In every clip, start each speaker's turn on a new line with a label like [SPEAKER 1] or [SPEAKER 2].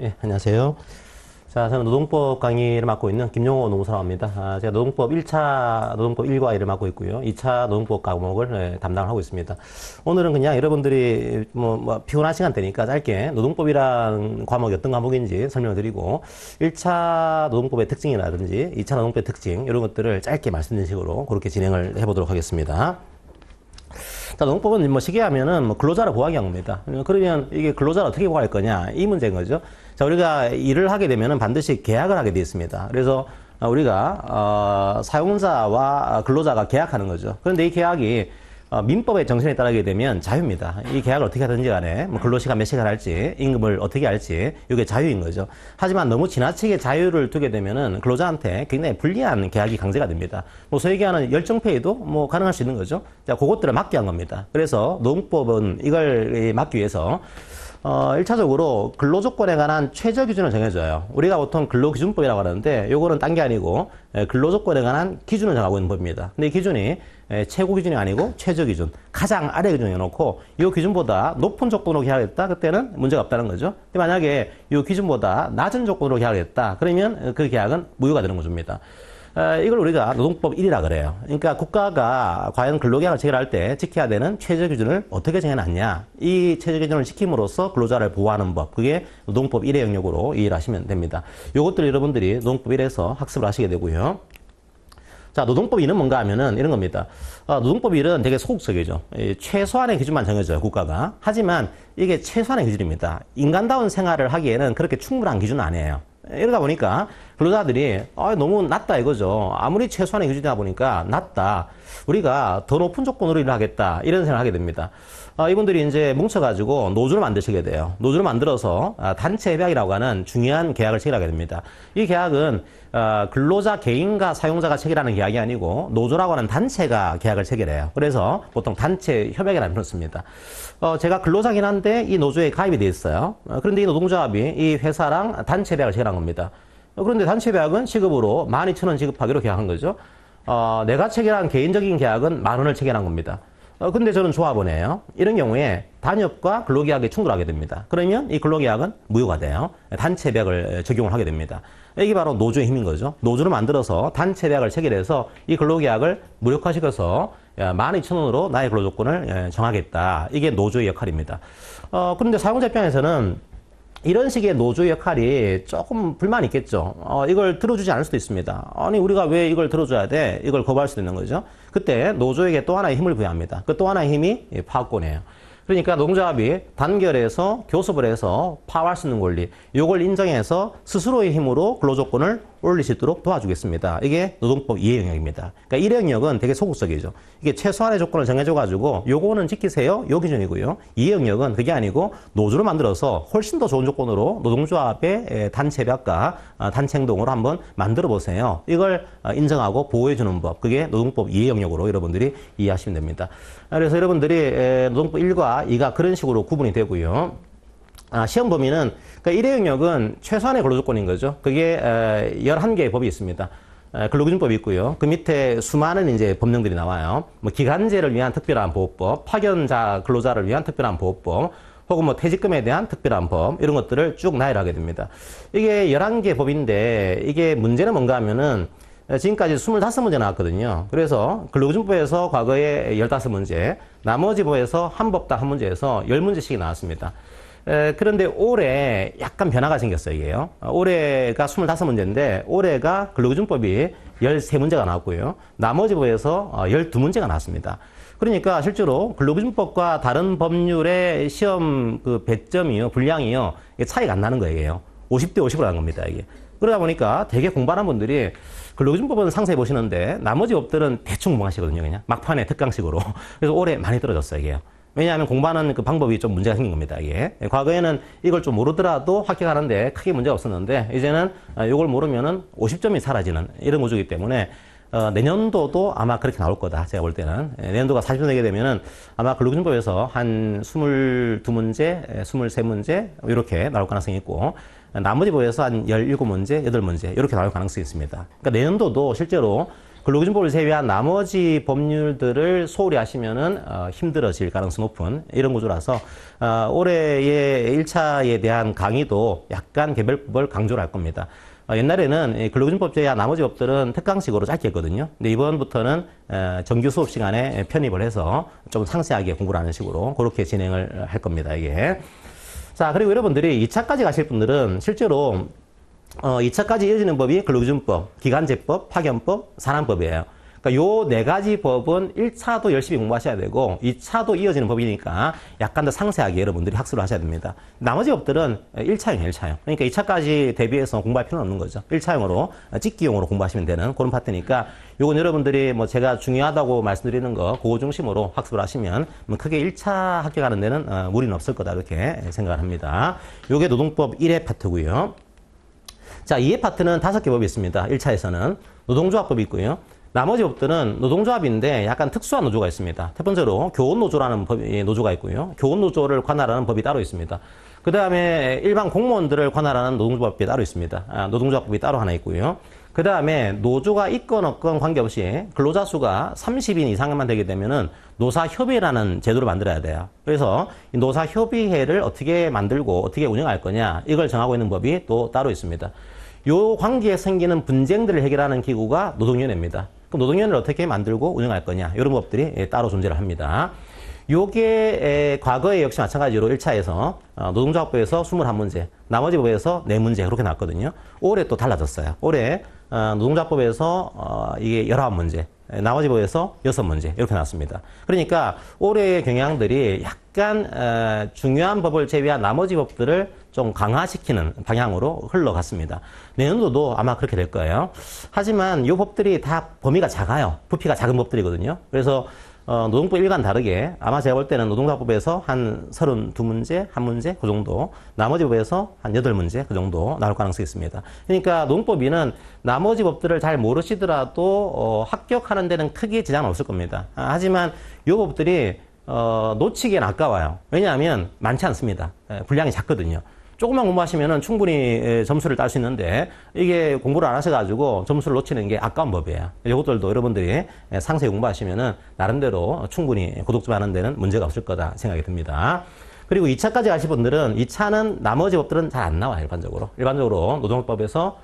[SPEAKER 1] 예, 안녕하세요. 자, 저는 노동법 강의를 맡고 있는 김용호 노무사입니다. 제가 노동법 1차 노동법 1과 2를 맡고 있고요. 2차 노동법 과목을 담당을 하고 있습니다. 오늘은 그냥 여러분들이 피곤한 시간대니까 짧게 노동법이란 과목이 어떤 과목인지 설명을 드리고 1차 노동법의 특징이라든지 2차 노동법의 특징 이런 것들을 짧게 말씀드린 식으로 그렇게 진행을 해보도록 하겠습니다. 자, 노동법은 쉽게 하면은 근로자를 보호하기 한 겁니다. 그러면 이게 근로자를 어떻게 보호할 거냐? 이 문제인 거죠. 자, 우리가 일을 하게 되면은 반드시 계약을 하게 되어 있습니다. 그래서 우리가, 사용자와 근로자가 계약하는 거죠. 그런데 이 계약이 민법의 정신에 따르게 되면 자유입니다. 이 계약을 어떻게 하든지 간에 근로시간 몇 시간 할지 임금을 어떻게 할지 이게 자유인 거죠. 하지만 너무 지나치게 자유를 두게 되면은 근로자한테 굉장히 불리한 계약이 강제가 됩니다. 소위 얘기하는 열정페이도 가능할 수 있는 거죠. 자, 그것들을 막기 위한 겁니다. 그래서 노동법은 이걸 막기 위해서 1차적으로 근로조건에 관한 최저 기준을 정해줘요. 우리가 보통 근로기준법이라고 하는데 요거는 딴 게 아니고 근로조건에 관한 기준을 정하고 있는 법입니다. 근데 이 기준이 최고 기준이 아니고 최저 기준, 가장 아래 기준을 해놓고 이 기준보다 높은 조건으로 계약했다? 그때는 문제가 없다는 거죠. 만약에 이 기준보다 낮은 조건으로 계약했다? 그러면 그 계약은 무효가 되는 것입니다. 이걸 우리가 노동법 1이라 그래요. 그러니까 국가가 과연 근로계약을 체결할 때 지켜야 되는 최저 기준을 어떻게 정해놨냐. 이 최저 기준을 지킴으로써 근로자를 보호하는 법. 그게 노동법 1의 영역으로 이해를 하시면 됩니다. 요것들 여러분들이 노동법 1에서 학습을 하시게 되고요. 자, 노동법 2는 뭔가 하면은 이런 겁니다. 노동법 1은 되게 소극적이죠. 최소한의 기준만 정해줘요, 국가가. 하지만 이게 최소한의 기준입니다. 인간다운 생활을 하기에는 그렇게 충분한 기준은 아니에요. 이러다 보니까 근로자들이 너무 낮다 이거죠. 아무리 최소한의 기준이다 보니까 낮다. 우리가 더 높은 조건으로 일을 하겠다. 이런 생각을 하게 됩니다. 이분들이 이제 뭉쳐가지고 노조를 만드시게 돼요. 노조를 만들어서 단체 협약이라고 하는 중요한 계약을 체결하게 됩니다. 이 계약은 근로자 개인과 사용자가 체결하는 계약이 아니고 노조라고 하는 단체가 계약을 체결해요. 그래서 보통 단체 협약이라는 표현을 씁니다. 제가 근로자긴 한데 이 노조에 가입이 돼 있어요. 그런데 이 노동조합이 이 회사랑 단체 협약을 체결한 겁니다. 그런데 단체 협약은 시급으로 12,000원 지급하기로 계약한 거죠. 내가 체결한 개인적인 계약은 10,000원을 체결한 겁니다. 근데 저는 조합원이에요. 이런 경우에 단협과 근로계약이 충돌하게 됩니다. 그러면 이 근로계약은 무효가 돼요. 단체협약을 적용을 하게 됩니다. 이게 바로 노조의 힘인 거죠. 노조를 만들어서 단체협약을 체결해서 이 근로계약을 무력화시켜서 12,000원으로 나의 근로조건을 정하겠다. 이게 노조의 역할입니다. 그런데 사용자 입장에서는 이런 식의 노조의 역할이 조금 불만이 있겠죠. 이걸 들어주지 않을 수도 있습니다. 아니, 우리가 왜 이걸 들어줘야 돼? 이걸 거부할 수도 있는 거죠. 그때 노조에게 또 하나의 힘을 부여합니다. 그 또 하나의 힘이 파업권이에요. 그러니까 노동조합이 단결해서 교섭을 해서 파업할 수 있는 권리, 이걸 인정해서 스스로의 힘으로 근로조건을 올릴 수 있도록 도와주겠습니다. 이게 노동법 2의 영역입니다. 그러니까 1의 영역은 되게 소극적이죠. 이게 최소한의 조건을 정해줘가지고 요거는 지키세요. 요 기준이고요. 2의 영역은 그게 아니고 노조를 만들어서 훨씬 더 좋은 조건으로 노동조합의 단체 협약과 단체 행동으로 한번 만들어 보세요. 이걸 인정하고 보호해주는 법. 그게 노동법 2의 영역으로 여러분들이 이해하시면 됩니다. 그래서 여러분들이 노동법 1과 2가 그런 식으로 구분이 되고요. 시험 범위는, 그러니까 1의 영역은 최소한의 근로조건인 거죠. 그게 11개의 법이 있습니다. 근로기준법이 있고요. 그 밑에 수많은 이제 법령들이 나와요. 기간제를 위한 특별한 보호법, 파견자 근로자를 위한 특별한 보호법, 혹은 퇴직금에 대한 특별한 법, 이런 것들을 쭉 나열하게 됩니다. 이게 11개 법인데, 이게 문제는 뭔가 하면은, 지금까지 25문제 나왔거든요. 그래서 근로기준법에서 과거에 15문제, 나머지 법에서 한 법당 한 문제에서 10문제씩 나왔습니다. 그런데 올해 약간 변화가 생겼어요, 이게요. 올해가 25문제인데, 올해가 근로기준법이 13문제가 나왔고요. 나머지 법에서 12문제가 나왔습니다. 그러니까 실제로 근로기준법과 다른 법률의 시험 배점이요, 분량이요, 차이가 안 나는 거예요. 50대 50으로 하는 겁니다, 이게. 그러다 보니까 되게 공부하는 분들이 근로기준법은 상세히 보시는데, 나머지 법들은 대충 공부하시거든요, 그냥. 막판에 특강식으로. 그래서 올해 많이 떨어졌어요, 이게요. 왜냐하면 공부하는 그 방법이 좀 문제가 생긴 겁니다, 이게. 과거에는 이걸 좀 모르더라도 합격하는데 크게 문제가 없었는데, 이제는 이걸 모르면은 50점이 사라지는 이런 구조이기 때문에, 내년도도 아마 그렇게 나올 거다, 제가 볼 때는. 내년도가 40점 되게 되면은 아마 근로기준법에서 한 22문제, 23문제, 이렇게 나올 가능성이 있고, 나머지 법에서 한 17문제, 8문제, 이렇게 나올 가능성이 있습니다. 그러니까 내년도도 실제로 근로기준법을 제외한 나머지 법률들을 소홀히 하시면은 힘들어질 가능성이 높은 이런 구조라서 올해의 1차에 대한 강의도 약간 개별법을 강조를 할 겁니다. 옛날에는 근로기준법 제외한 나머지 법들은 특강식으로 짧게 했거든요. 근데 이번부터는 정규 수업 시간에 편입을 해서 좀 상세하게 공부를 하는 식으로 그렇게 진행을 할 겁니다, 이게. 자, 그리고 여러분들이 2차까지 가실 분들은 실제로 2차까지 이어지는 법이 근로기준법, 기간제법, 파견법, 산안법이에요. 그러니까 요 네 가지 법은 1차도 열심히 공부하셔야 되고 2차도 이어지는 법이니까 약간 더 상세하게 여러분들이 학습을 하셔야 됩니다. 나머지 법들은 1차형, 1차형. 그러니까 2차까지 대비해서 공부할 필요는 없는 거죠. 1차형으로 찍기용으로 공부하시면 되는 그런 파트니까 요건 여러분들이 뭐 제가 중요하다고 말씀드리는 거 그거 중심으로 학습을 하시면 뭐 크게 1차 합격하는 데는 무리는 없을 거다 이렇게 생각을 합니다. 요게 노동법 1회 파트고요. 자, 2회 파트는 5개 법이 있습니다. 1차에서는 노동조합법이 있고요. 나머지 법들은 노동조합인데 약간 특수한 노조가 있습니다. 첫 번째로 교원노조라는 노조가 있고요. 교원노조를 관할하는 법이 따로 있습니다. 그 다음에 일반 공무원들을 관할하는 노동조합법이 따로 있습니다. 노동조합법이 따로 하나 있고요. 그 다음에 노조가 있건 없건 관계없이 근로자 수가 30인 이상만 되게 되면은 노사협의회라는 제도를 만들어야 돼요. 그래서 이 노사협의회를 어떻게 만들고 어떻게 운영할 거냐 이걸 정하고 있는 법이 또 따로 있습니다. 요 관계에 생기는 분쟁들을 해결하는 기구가 노동위원회입니다. 그럼 노동위원회를 어떻게 만들고 운영할 거냐 이런 법들이 따로 존재를 합니다. 요게 과거에 역시 마찬가지로 1차에서 노동조합법에서 21문제, 나머지 법에서 4문제 그렇게 나왔거든요. 올해 또 달라졌어요. 올해 노동조합법에서 이게 19문제, 나머지 법에서 6문제 이렇게 나왔습니다. 그러니까 올해의 경향들이 약간 중요한 법을 제외한 나머지 법들을 좀 강화시키는 방향으로 흘러갔습니다. 내년도도 아마 그렇게 될 거예요. 하지만 이 법들이 다 범위가 작아요. 부피가 작은 법들이거든요. 그래서 노동법 1과는 다르게 아마 제가 볼 때는 노동조합법에서 한 32문제, 1문제 그 정도, 나머지 법에서 한 8문제 그 정도 나올 가능성이 있습니다. 그러니까 노동법 2는 나머지 법들을 잘 모르시더라도 합격하는 데는 크게 지장은 없을 겁니다. 하지만 이 법들이 놓치기엔 아까워요. 왜냐하면 많지 않습니다. 분량이 작거든요. 조금만 공부하시면은 충분히 점수를 딸 수 있는데 이게 공부를 안 하셔가지고 점수를 놓치는 게 아까운 법이에요. 이것들도 여러분들이 상세히 공부하시면은 나름대로 충분히 고득점 하는 데는 문제가 없을 거다 생각이 듭니다. 그리고 2차까지 가실 분들은 2차는 나머지 법들은 잘 안 나와요. 일반적으로 노동법에서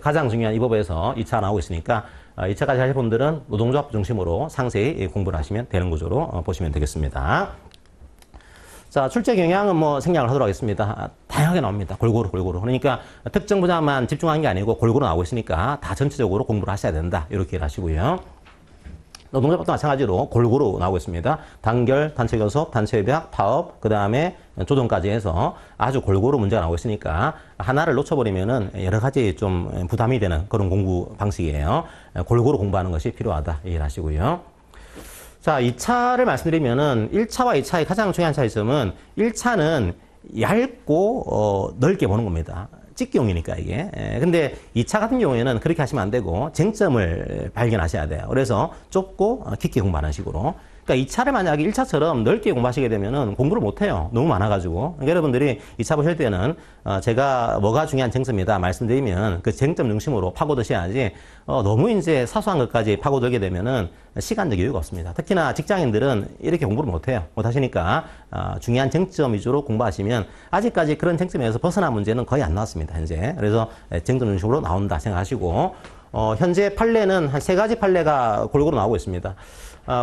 [SPEAKER 1] 가장 중요한 이 법에서 2차 나오고 있으니까 2차까지 하실 분들은 노동조합 중심으로 상세히 공부를 하시면 되는 구조로 보시면 되겠습니다. 자, 출제 경향은 뭐 생략을 하도록 하겠습니다. 다양하게 나옵니다. 골고루. 그러니까 특정 분야만 집중한 게 아니고 골고루 나오고 있으니까 다 전체적으로 공부를 하셔야 된다. 이렇게 하시고요. 노동조합도 마찬가지로 골고루 나오고 있습니다. 단결, 단체교섭, 단체협약, 파업, 그 다음에 조정까지 해서 아주 골고루 문제가 나오고 있으니까 하나를 놓쳐버리면은 여러 가지 좀 부담이 되는 그런 공부 방식이에요. 골고루 공부하는 것이 필요하다. 이해하시고요. 자, 2차를 말씀드리면은 1차와 2차의 가장 중요한 차이점은 1차는 얇고 넓게 보는 겁니다. 찍기용이니까 이게. 근데 2차 같은 경우에는 그렇게 하시면 안 되고 쟁점을 발견하셔야 돼요. 그래서 좁고 깊게 공부하는 식으로. 그러니까 2차를 만약에 1차처럼 넓게 공부하시게 되면은 공부를 못 해요. 너무 많아가지고. 그러니까 여러분들이 2차 보실 때는 제가 뭐가 중요한 쟁점이다 말씀드리면 그 쟁점 중심으로 파고드셔야지 너무 이제 사소한 것까지 파고들게 되면은 시간적 여유가 없습니다. 특히나 직장인들은 이렇게 공부를 못 해요. 못 하시니까 중요한 쟁점 위주로 공부하시면 아직까지 그런 쟁점에서 벗어난 문제는 거의 안 나왔습니다. 현재. 그래서 쟁점 중심으로 나온다 생각하시고 현재 판례는 한 3가지 판례가 골고루 나오고 있습니다.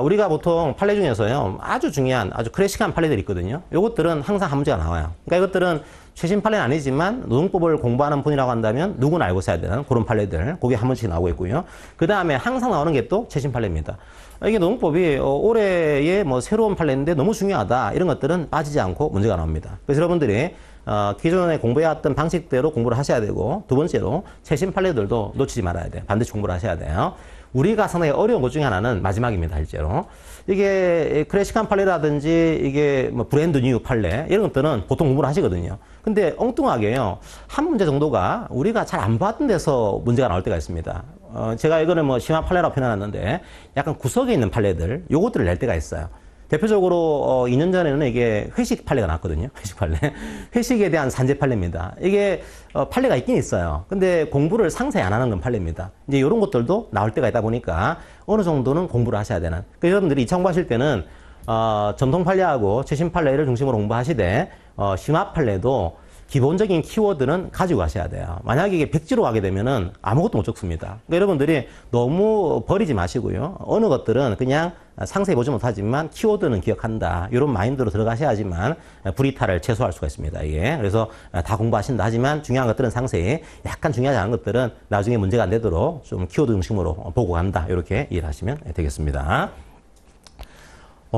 [SPEAKER 1] 우리가 보통 판례 중에서요, 아주 중요한, 아주 클래식한 판례들이 있거든요. 이것들은 항상 한 문제가 나와요. 그러니까 이것들은 최신 판례는 아니지만 노동법을 공부하는 분이라고 한다면 누구나 알고 있어야 되는 그런 판례들, 그게 한 번씩 나오고 있고요. 그 다음에 항상 나오는 게 또 최신 판례입니다. 이게 노동법이 올해의 뭐 새로운 판례인데 너무 중요하다. 이런 것들은 빠지지 않고 문제가 나옵니다. 그래서 여러분들이 기존에 공부해왔던 방식대로 공부를 하셔야 되고, 두 번째로 최신 판례들도 놓치지 말아야 돼요. 반드시 공부를 하셔야 돼요. 우리가 상당히 어려운 것 중에 하나는 마지막입니다, 실제로. 이게 클래식한 판례라든지 이게 뭐 브랜드 뉴 판례 이런 것들은 보통 공부를 하시거든요. 근데 엉뚱하게요, 한 문제 정도가 우리가 잘 안 봤던 데서 문제가 나올 때가 있습니다. 제가 이거는 뭐 심화 판례라고 표현해놨는데 약간 구석에 있는 판례들, 요것들을 낼 때가 있어요. 대표적으로 2년 전에는 이게 회식 판례가 나왔거든요. 회식 판례. 회식에 대한 산재 판례입니다. 이게 판례가 있긴 있어요. 근데 공부를 상세히 안 하는 건 판례입니다. 이제 이런 것들도 나올 때가 있다 보니까 어느 정도는 공부를 하셔야 되는. 그러니까 여러분들이 2차 공부하실 때는 전통 판례하고 최신 판례를 중심으로 공부하시되 심화 판례도 기본적인 키워드는 가지고 가셔야 돼요. 만약에 이게 백지로 가게 되면은 아무것도 못 적습니다. 그러니까 여러분들이 너무 버리지 마시고요. 어느 것들은 그냥 상세히 보지 못하지만 키워드는 기억한다. 이런 마인드로 들어가셔야지만 불이탈을 최소화할 수가 있습니다. 이게. 그래서 다 공부하신다 하지만 중요한 것들은 상세히, 약간 중요하지 않은 것들은 나중에 문제가 안 되도록 좀 키워드 중심으로 보고 간다. 이렇게 이해를 하시면 되겠습니다.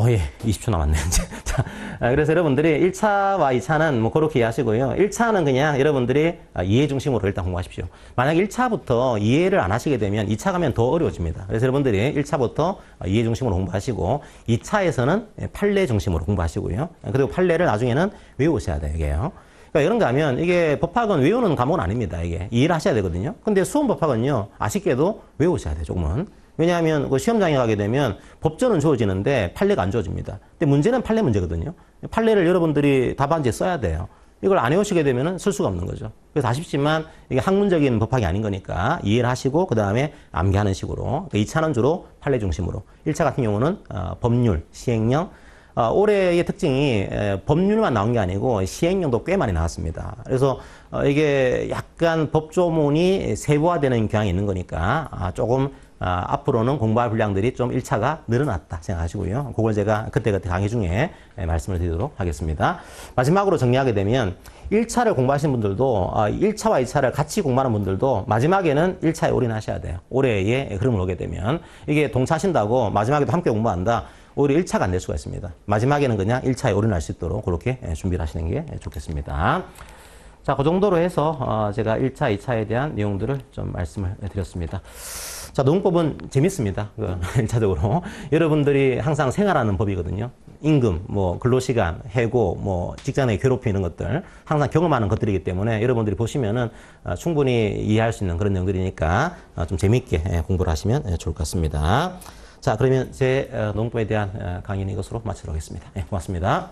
[SPEAKER 1] 예, 20초 남았네요, 이제. 자, 그래서 여러분들이 1차와 2차는 뭐 그렇게 이해하시고요. 1차는 그냥 여러분들이 이해 중심으로 일단 공부하십시오. 만약 1차부터 이해를 안 하시게 되면 2차 가면 더 어려워집니다. 그래서 여러분들이 1차부터 이해 중심으로 공부하시고 2차에서는 판례 중심으로 공부하시고요. 그리고 판례를 나중에는 외우셔야 돼요, 이게요. 그러니까 이런가 하면 이게 법학은 외우는 과목은 아닙니다, 이게. 이해를 하셔야 되거든요. 근데 수험 법학은요, 아쉽게도 외우셔야 돼요, 조금은. 왜냐하면 그 시험장에 가게 되면 법전은 주어지는데 판례가 안 주어집니다. 근데 문제는 판례 문제거든요. 판례를 여러분들이 답안지에 써야 돼요. 이걸 안 외우시게 되면 쓸 수가 없는 거죠. 그래서 아쉽지만 이게 학문적인 법학이 아닌 거니까 이해를 하시고 그 다음에 암기하는 식으로. 2차는 주로 판례 중심으로. 1차 같은 경우는 법률, 시행령. 올해의 특징이 법률만 나온 게 아니고 시행령도 꽤 많이 나왔습니다. 그래서 이게 약간 법조문이 세부화되는 경향이 있는 거니까 조금 앞으로는 공부할 분량들이 좀 1차가 늘어났다 생각하시고요. 그걸 제가 그때그때 강의 중에 말씀을 드리도록 하겠습니다. 마지막으로 정리하게 되면 1차를 공부하시는 분들도 1차와 2차를 같이 공부하는 분들도 마지막에는 1차에 올인하셔야 돼요. 올해의 흐름을 오게 되면 이게 동차하신다고 마지막에도 함께 공부한다. 오히려 1차가 안 될 수가 있습니다. 마지막에는 그냥 1차에 올인할 수 있도록 그렇게 준비를 하시는 게 좋겠습니다. 자, 그 정도로 해서 제가 1차, 2차에 대한 내용들을 좀 말씀을 드렸습니다. 자, 노동법은 재밌습니다. 1차적으로. 여러분들이 항상 생활하는 법이거든요. 임금, 뭐, 근로시간, 해고, 뭐, 직장 내 괴롭힘 이런 것들, 항상 경험하는 것들이기 때문에 여러분들이 보시면은 충분히 이해할 수 있는 그런 내용들이니까 좀 재밌게 공부를 하시면 좋을 것 같습니다. 자, 그러면 제 노동법에 대한 강의는 이것으로 마치도록 하겠습니다. 고맙습니다.